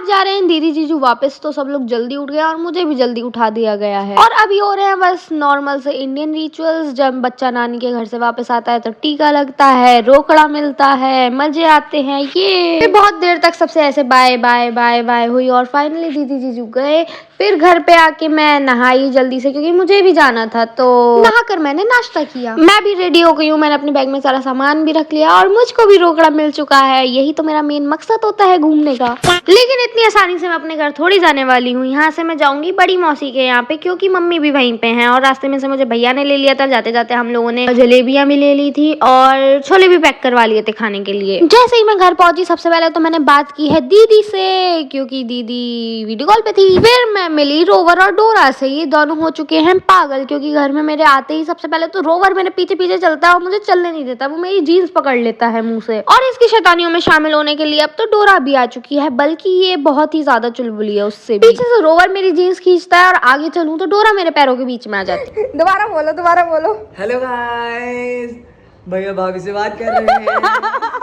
बाहर जा रहे हैं दीदी जीजू वापस, तो सब लोग जल्दी उठ गए और मुझे भी जल्दी उठा दिया गया है। और अभी हो रहे हैं बस नॉर्मल से इंडियन रिचुअल्स। जब बच्चा नानी के घर से वापस आता है तो टीका लगता है, रोकड़ा मिलता है, मजे आते हैं। ये बहुत देर तक सबसे ऐसे बाय बाय बाय बाय हुई और फाइनली दीदी जीजू गए। फिर घर पे आके मैं नहाई जल्दी से क्योंकि मुझे भी जाना था, तो नहाकर मैंने नाश्ता किया। मैं भी रेडी हो गई हूँ, मैंने अपने बैग में सारा सामान भी रख लिया और मुझको भी रोकड़ा मिल चुका है। यही तो मेरा मेन मकसद होता है घूमने का। लेकिन इतनी आसानी से मैं अपने घर थोड़ी जाने वाली हूँ। यहाँ से मैं जाऊंगी बड़ी मौसी के यहाँ पे क्योंकि मम्मी भी वहीं पे हैं और रास्ते में से मुझे भैया ने ले लिया था। जाते जाते हम लोगों ने जलेबियां भी ले ली थी और छोले भी पैक करवा लिए थे खाने के लिए। जैसे ही मैं घर पहुंची सबसे पहले तो मैंने बात की है दीदी से क्योंकि दीदी वीडियो कॉल पे थी। फिर मैं मिली रोवर और डोरा से। ये दोनों हो चुके हैं पागल क्योंकि घर में मेरे आते ही सबसे पहले तो रोवर मेरे पीछे पीछे चलता है और मुझे चलने नहीं देता। वो मेरी जीन्स पकड़ लेता है मुंह से। और इसकी शैतानियों में शामिल होने के लिए अब तो डोरा भी आ चुकी है, बल्कि ये बहुत ही ज्यादा चुलबुली है उससे भी। पीछे से रोवर मेरी जीन्स खींचता है और आगे चलूं तो डोरा मेरे पैरों के बीच में आ जाती है। दोबारा बोलो। हेलो गाइस, भैया भाभी से बात कर रहे हैं।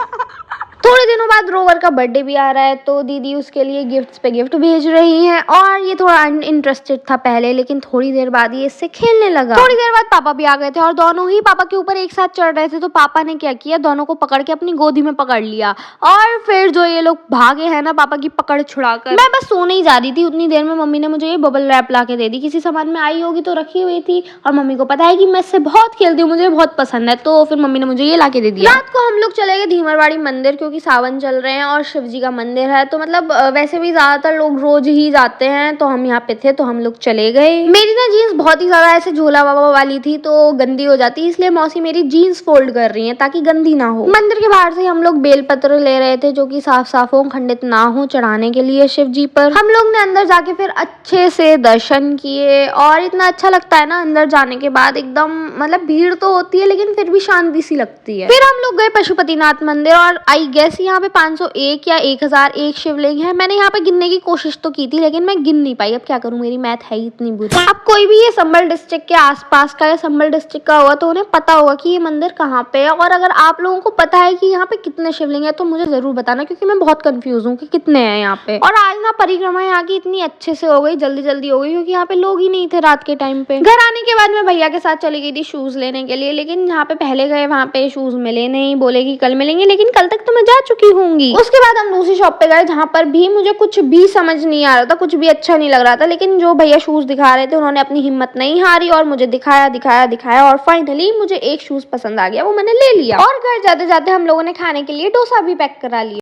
थोड़े दिनों बाद रोवर का बर्थडे भी आ रहा है तो दीदी उसके लिए गिफ्ट्स पे गिफ्ट भेज रही हैं। और ये थोड़ा अनइंटरेस्टेड था पहले, लेकिन थोड़ी देर बाद ये इससे खेलने लगा। थोड़ी देर बाद पापा भी आ गए थे और दोनों ही पापा के ऊपर एक साथ चढ़ रहे थे। तो पापा ने क्या किया, दोनों को पकड़ के अपनी गोदी में पकड़ लिया और फिर जो ये लोग भागे हैं ना पापा की पकड़ छुड़ाकर। मैं बस सोने ही जा रही थी, उतनी देर में मम्मी ने मुझे ये बबल रैप ला के दे दी। किसी सामान में आई होगी तो रखी हुई थी और मम्मी को पता है कि मैं इससे बहुत खेलती हूँ, मुझे बहुत पसंद है, तो फिर मम्मी ने मुझे ये ला के दे दिया। रात को हम लोग चले गए धीमरवाड़ी मंदिर क्योंकि सावन चल रहे हैं और शिव जी का मंदिर है। तो मतलब वैसे भी ज्यादातर लोग रोज ही जाते हैं, तो हम यहाँ पे थे तो हम लोग चले गए। मेरी ना जीन्स बहुत ही ज्यादा ऐसे झोला बाबा वाली थी तो गंदी हो जाती, इसलिए मौसी मेरी जीन्स फोल्ड कर रही है ताकि गंदी ना हो। मंदिर के बाहर से हम लोग बेलपत्र ले रहे थे जो कि साफ साफ हो, खंडित ना हो, चढ़ाने के लिए शिव जी पर। हम लोग ने अंदर जाके फिर अच्छे से दर्शन किए और इतना अच्छा लगता है ना अंदर जाने के बाद, एकदम मतलब भीड़ तो होती है लेकिन फिर भी शांति सी लगती है। फिर हम लोग गए पशुपतिनाथ मंदिर और आई गेस यहाँ पे 501 या 1001 शिवलिंग है। मैंने यहाँ पे गिनने की कोशिश तो की थी लेकिन मैं गिन नहीं पाई। अब क्या करूँ, मेरी मैथ है ही इतनी बुरी। अब कोई भी ये संबल डिस्ट्रिक्ट के आसपास का या संबल डिस्ट्रिक्ट का होगा तो उन्हें पता होगा कि ये मंदिर कहाँ पे है। और अगर आप लोगों को पता है कि यहाँ पे कितने शिवलिंग है तो मुझे जरूर बताना क्योंकि मैं बहुत कंफ्यूज हूँ कि कितने हैं यहाँ पे। और आज ना परिक्रमा यहाँ की इतनी अच्छे से हो गई, जल्दी जल्दी हो गई क्योंकि यहाँ पे लोग ही नहीं थे रात के टाइम पे। घर आने के बाद मैं भैया के साथ चली गई थी शूज लेने के लिए, लेकिन जहाँ पे पहले गए वहाँ पे शूज मिले नहीं, बोले कि कल मिलेंगे, लेकिन कल तक तो मैं जा चुकी हूँगी। उसके बाद हम दूसरी शॉप पे गए जहाँ पर भी मुझे कुछ भी समझ नहीं आ रहा था, कुछ भी अच्छा नहीं लग रहा था, लेकिन जो भैया शूज दिखा रहे थे उन्होंने अपनी हिम्मत नहीं हारी और मुझे दिखाया और फाइनली मुझे एक शूज पसंद आ गया, वो मैंने ले लिया। और घर जाते जाते हम लोगों ने खाने के लिए डोसा भी पैक करा लिया।